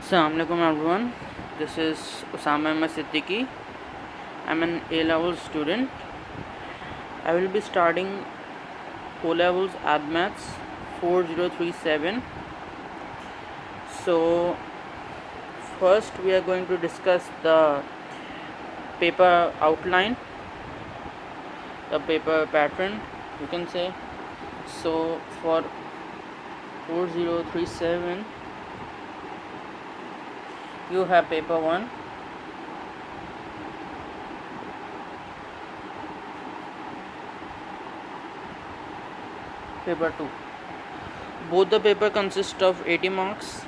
Assalamualaikum everyone. This is Usama Ahmed Siddiqui. I'm an A-level student. I will be starting O-levels Ad Maths 4037. So first we are going to discuss the paper outline, the paper pattern you can say. So for 4037 you have paper 1, paper 2. Both the paper consist of 80 marks.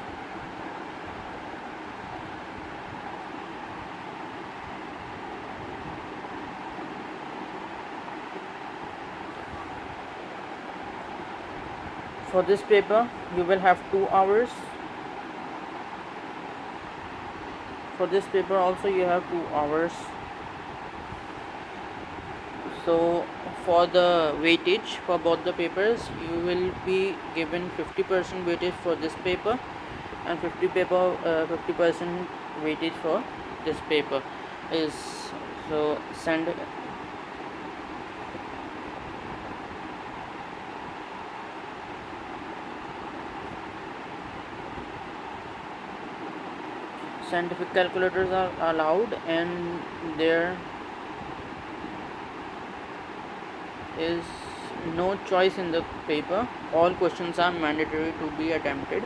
For this paper you will have 2 hours. For this paper also you have 2 hours. So for the weightage for both the papers, you will be given 50% weightage for this paper and 50% weightage for this paper. Is so scientific calculators are allowed, and there is no choice in the paper. All questions are mandatory to be attempted.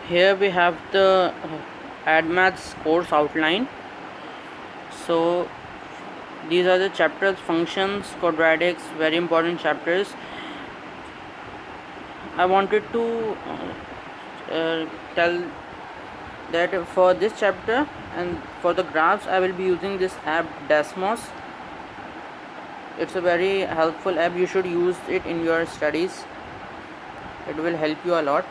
Here we have the Ad Maths course outline. So these are the chapters: functions, quadratics, very important chapters. I wanted to tell that for this chapter and for the graphs I will be using this app Desmos. It's a very helpful app. You should use it in your studies. It will help you a lot.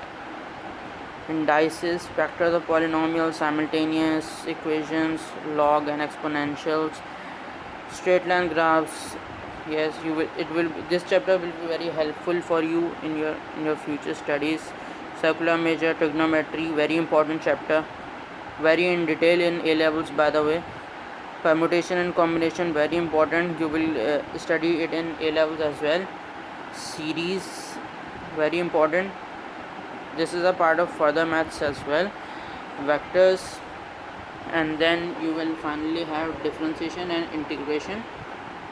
Indices, factors of polynomials, simultaneous equations, log and exponentials, straight line graphs. Yes, you will. This chapter will be very helpful for you in your future studies. Circular measure, trigonometry, very important chapter. Very in detail in A levels, by the way. Permutation and combination, very important. You will study it in A levels as well. Series, very important. This is a part of further maths as well. Vectors, and then you will finally have differentiation and integration,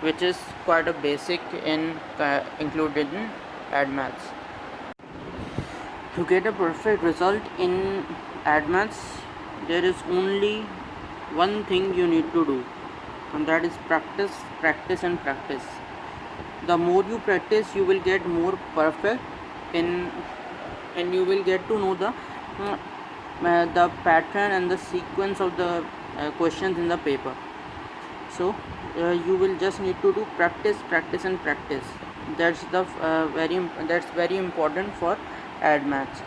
which is quite a basic in included in Ad Maths. To get a perfect result in Ad Maths, there is only one thing you need to do, and that is practice, practice and practice. The more you practice, you will get more perfect in, and you will get to know the pattern and the sequence of the questions in the paper. So you will just need to do practice, practice and practice. That's very important for Ad Maths.